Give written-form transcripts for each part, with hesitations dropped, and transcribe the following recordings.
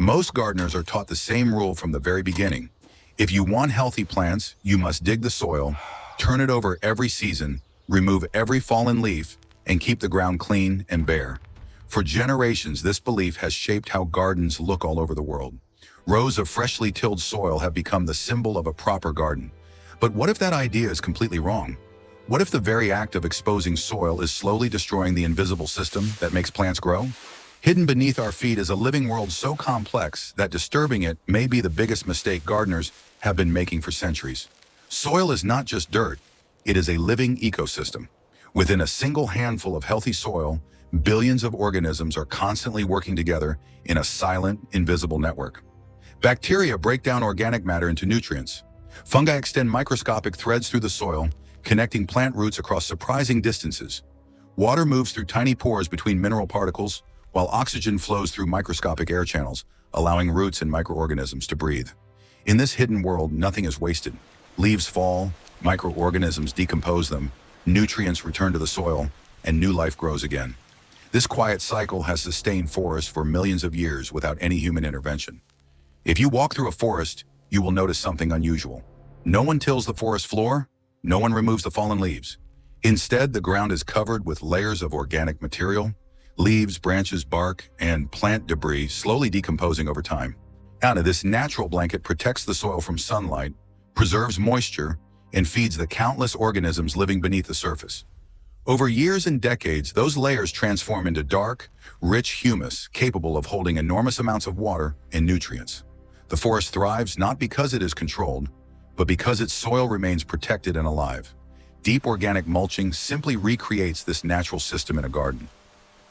Most gardeners are taught the same rule from the very beginning. If you want healthy plants, you must dig the soil, turn it over every season, remove every fallen leaf, and keep the ground clean and bare. For generations, this belief has shaped how gardens look all over the world. Rows of freshly tilled soil have become the symbol of a proper garden. But what if that idea is completely wrong? What if the very act of exposing soil is slowly destroying the invisible system that makes plants grow? Hidden beneath our feet is a living world so complex that disturbing it may be the biggest mistake gardeners have been making for centuries. Soil is not just dirt, it is a living ecosystem. Within a single handful of healthy soil, billions of organisms are constantly working together in a silent, invisible network. Bacteria break down organic matter into nutrients. Fungi extend microscopic threads through the soil, connecting plant roots across surprising distances. Water moves through tiny pores between mineral particles, while oxygen flows through microscopic air channels, allowing roots and microorganisms to breathe. In this hidden world, nothing is wasted. Leaves fall, microorganisms decompose them, nutrients return to the soil, and new life grows again. This quiet cycle has sustained forests for millions of years without any human intervention. If you walk through a forest, you will notice something unusual. No one tills the forest floor, no one removes the fallen leaves. Instead, the ground is covered with layers of organic material, leaves, branches, bark, and plant debris slowly decomposing over time. Now, this natural blanket protects the soil from sunlight, preserves moisture, and feeds the countless organisms living beneath the surface. Over years and decades, those layers transform into dark, rich humus capable of holding enormous amounts of water and nutrients. The forest thrives not because it is controlled, but because its soil remains protected and alive. Deep organic mulching simply recreates this natural system in a garden.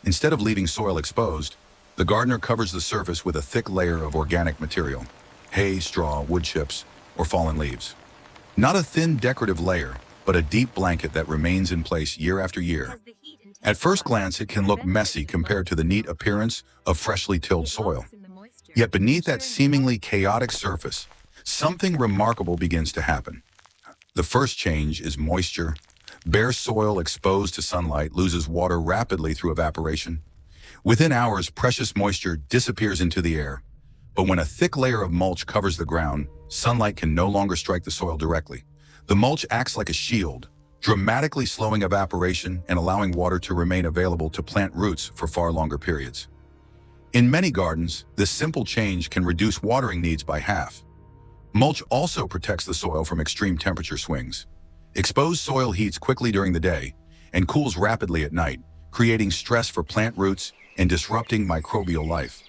Instead of leaving soil exposed, the gardener covers the surface with a thick layer of organic material, hay, straw, wood chips, or fallen leaves. Not a thin decorative layer, but a deep blanket that remains in place year after year. At first glance, it can look messy compared to the neat appearance of freshly tilled soil. Yet beneath that seemingly chaotic surface, something remarkable begins to happen. The first change is moisture. Bare soil exposed to sunlight loses water rapidly through evaporation. Within hours, precious moisture disappears into the air. But when a thick layer of mulch covers the ground, sunlight can no longer strike the soil directly. The mulch acts like a shield, dramatically slowing evaporation and allowing water to remain available to plant roots for far longer periods. In many gardens, this simple change can reduce watering needs by half. Mulch also protects the soil from extreme temperature swings. Exposed soil heats quickly during the day and cools rapidly at night, creating stress for plant roots and disrupting microbial life.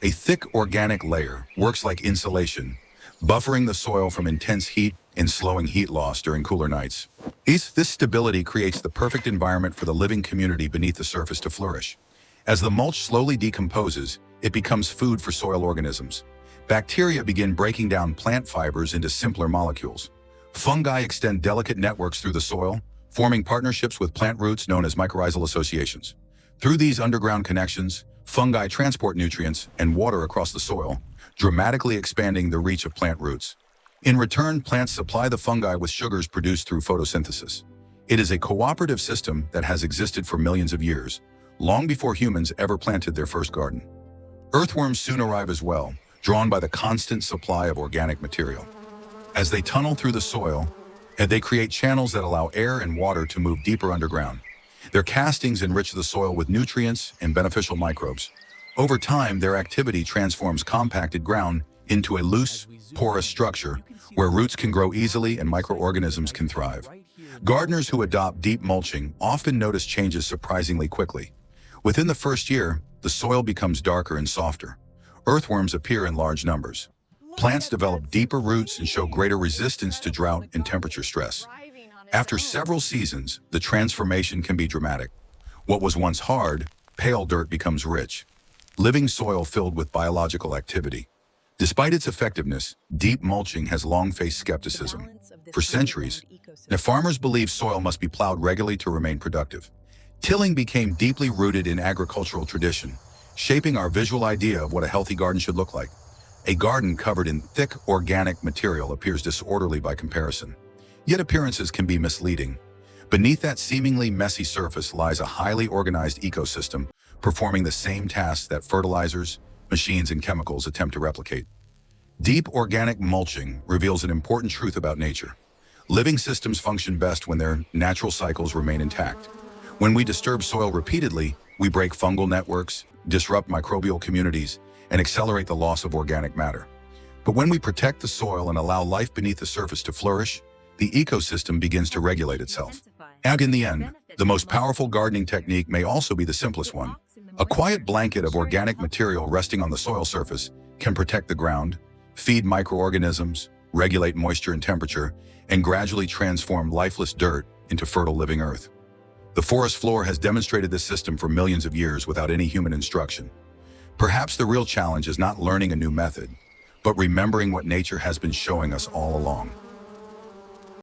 A thick organic layer works like insulation, buffering the soil from intense heat and slowing heat loss during cooler nights. This stability creates the perfect environment for the living community beneath the surface to flourish. As the mulch slowly decomposes, it becomes food for soil organisms. Bacteria begin breaking down plant fibers into simpler molecules. Fungi extend delicate networks through the soil, forming partnerships with plant roots known as mycorrhizal associations. Through these underground connections, fungi transport nutrients and water across the soil, dramatically expanding the reach of plant roots. In return, plants supply the fungi with sugars produced through photosynthesis. It is a cooperative system that has existed for millions of years, long before humans ever planted their first garden. Earthworms soon arrive as well, drawn by the constant supply of organic material. As they tunnel through the soil, they create channels that allow air and water to move deeper underground. Their castings enrich the soil with nutrients and beneficial microbes. Over time, their activity transforms compacted ground into a loose, porous structure where roots can grow easily and microorganisms can thrive. Gardeners who adopt deep mulching often notice changes surprisingly quickly. Within the first year, the soil becomes darker and softer. Earthworms appear in large numbers. Plants develop deeper roots and show greater resistance to drought and temperature stress. After several seasons, the transformation can be dramatic. What was once hard, pale dirt becomes rich. Living soil filled with biological activity. Despite its effectiveness, deep mulching has long faced skepticism. For centuries, farmers believed soil must be plowed regularly to remain productive. Tilling became deeply rooted in agricultural tradition, shaping our visual idea of what a healthy garden should look like. A garden covered in thick organic material appears disorderly by comparison. Yet appearances can be misleading. Beneath that seemingly messy surface lies a highly organized ecosystem, performing the same tasks that fertilizers, machines and chemicals attempt to replicate. Deep organic mulching reveals an important truth about nature. Living systems function best when their natural cycles remain intact. When we disturb soil repeatedly, we break fungal networks, disrupt microbial communities, and accelerate the loss of organic matter. But when we protect the soil and allow life beneath the surface to flourish, the ecosystem begins to regulate itself. And in the end, the most powerful gardening technique may also be the simplest one. A quiet blanket of organic material resting on the soil surface can protect the ground, feed microorganisms, regulate moisture and temperature, and gradually transform lifeless dirt into fertile living earth. The forest floor has demonstrated this system for millions of years without any human instruction. Perhaps the real challenge is not learning a new method, but remembering what nature has been showing us all along.